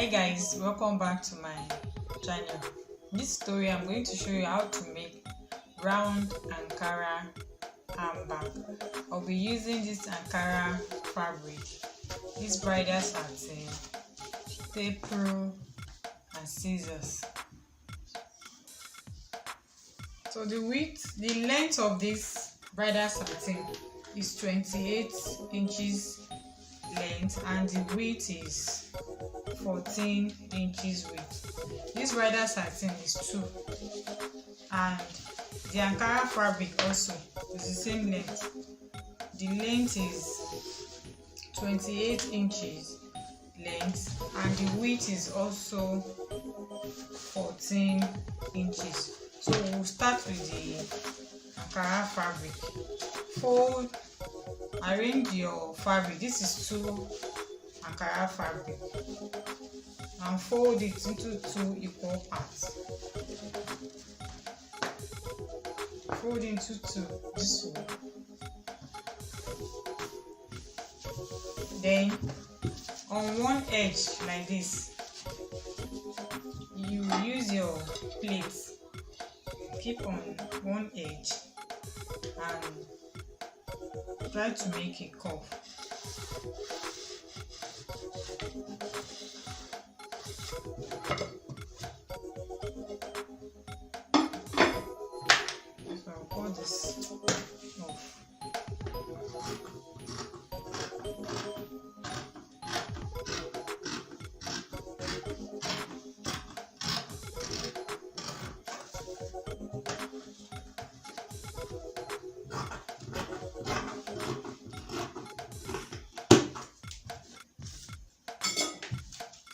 Hi guys, welcome back to my channel. In this tutorial I'm going to show you how to make round Ankara handbag. I'll be using this Ankara fabric, this bridal satin, tape rule and scissors. So the length of this bridal satin is 28 inches length and the width is 14 inches width. This bridal satin is 2 and the Ankara fabric also is the same length. The length is 28 inches length and the width is also 14 inches. So we'll start with the Ankara fabric. Arrange your fabric. This is 2 Ankara fabric and fold it into 2 equal parts. Fold into 2 this way. Then on one edge like this, you use your plate. Keep on one edge and try to make a curve. So I'll cut this off.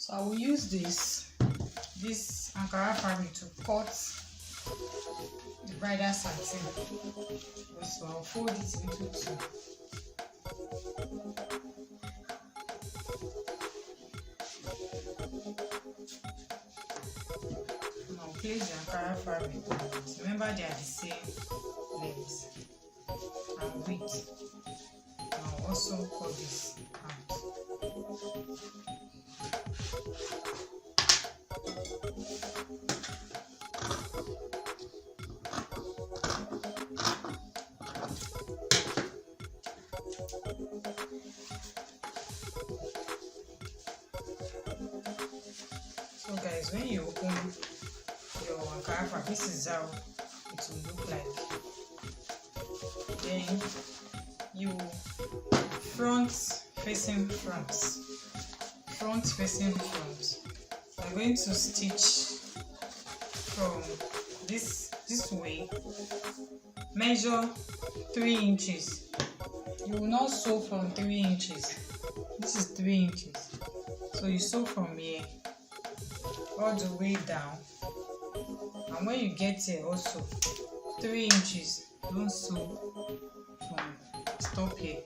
So I will use this Ankara fabric to cut the bridal satin. So I'll fold it into 2. And I'll place the Ankara fabric. Remember they are the same length and width. And I'll also cut this out. So guys, when you open your Ankara fabric, this is how it will look like. Then you front facing front. I'm going to stitch from this way. Measure 3 inches. You will not sew from 3 inches. This is 3 inches. So you sew from here all the way down, and when you get here also 3 inches. Don't sew from stop here.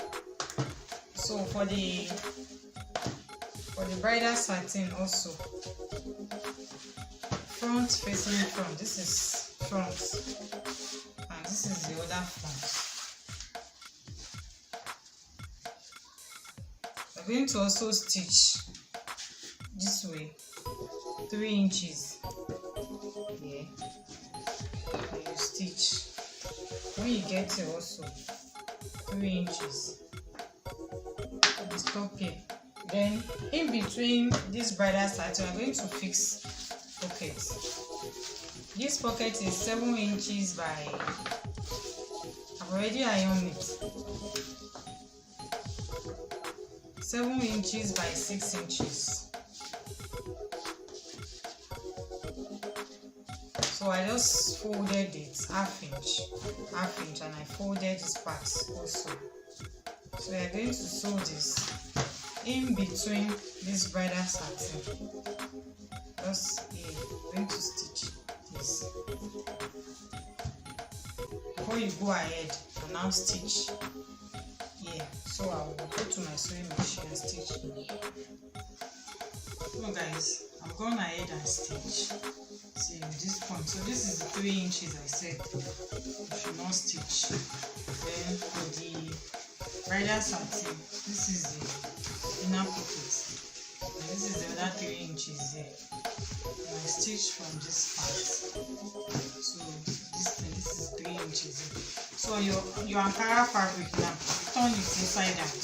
So for the bridal satin also, front facing front. This is front and this is the other front. I'm going to also stitch this way 3 inches here, and you stitch. When you get here also 3 inches, and stop here. Then in between this bridal satin, I'm going to fix pockets. This pocket is 7 inches by, I've already ironed it, 7 inches by 6 inches. So I just folded it half inch, and I folded this part also. So we are going to sew this in between this bridal satin. Just here, I'm going to stitch this. Before you go ahead and now stitch here, so I will go to my sewing machine and stitch here. So guys, I've gone ahead and stitch. See this point. So this is the 3 inches I said you should not stitch. Then for the bridal satin, this is the inner pocket. And this is the other 3 inches here. And I stitch from this part. So this is 3 inches here. So your Ankara fabric now, turn it inside out.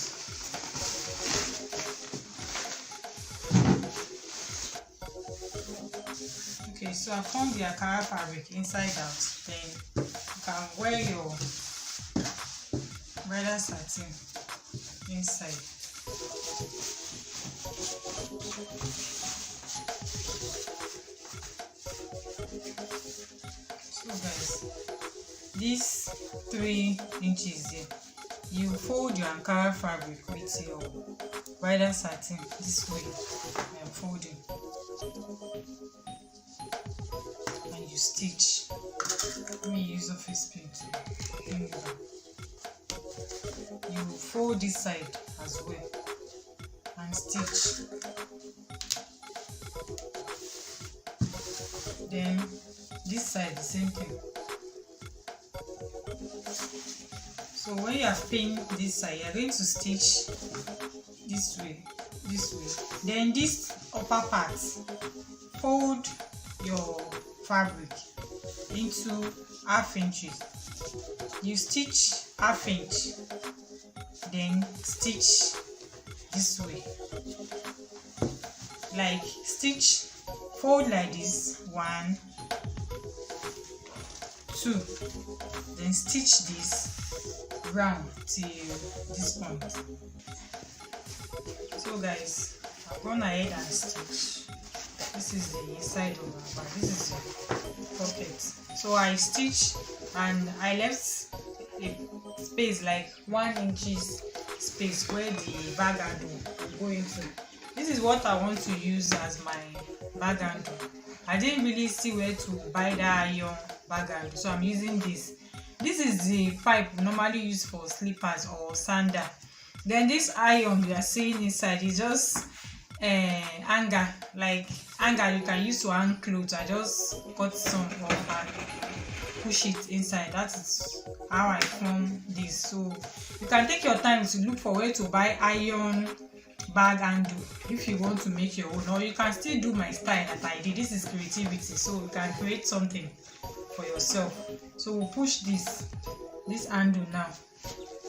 Okay, so I've turned the Ankara fabric inside out. Then you can wear your bridal satin inside. So guys, these 3 inches here, you fold your Ankara fabric with your bridal satin this way. I am folding, and you stitch. Let me use office pin to bring it down. You fold this side as well and stitch. Then this side the same thing. So when you have pinned this side, you are going to stitch this way. Then this upper part, fold your fabric into 1/2 inches. You stitch 1/2 inch, then stitch this way. Like stitch, fold like this, 1, 2, then stitch this round till this point. So guys, I've gone ahead and stitch. This is the inside of our bag. This is the pocket. So I stitch and I left a space like 1 inches space where the bag handle will go into. This is what I want to use as my bag handle. I didn't really see where to buy that iron bag handle, so I'm using this. This is the pipe normally used for slippers or sandal. Then this iron you are seeing inside is just hanger, like hanger you can use to hang clothes. I just cut some off and push it inside. That is how I form this. So you can take your time to look for where to buy iron bag handle if you want to make your own, or you can still do my style that I did. This is creativity, so you can create something for yourself. So we'll push this handle now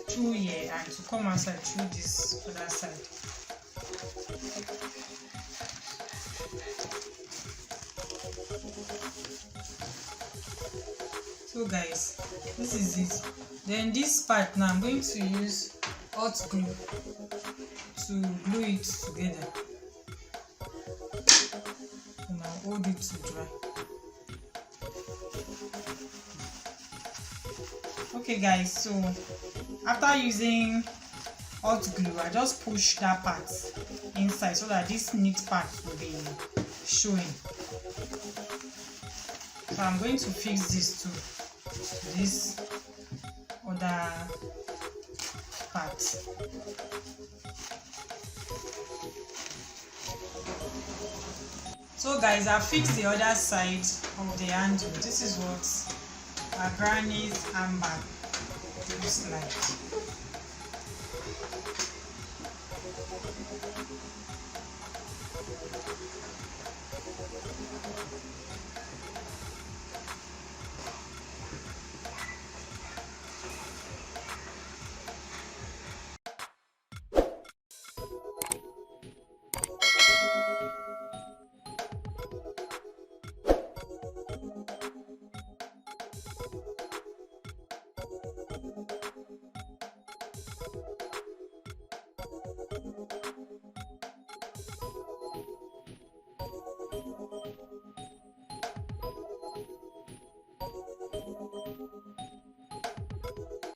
through here and to come outside through this other side. So guys, this is it. Then this part now I'm going to use hot glue to glue it together, and I'll hold it to dry. Okay guys, so after using hot glue, I just push that part inside so that this neat part will be showing. So I'm going to fix this to this other part. So guys, I fixed the other side of the handle. This is what our granny's handbag looks like.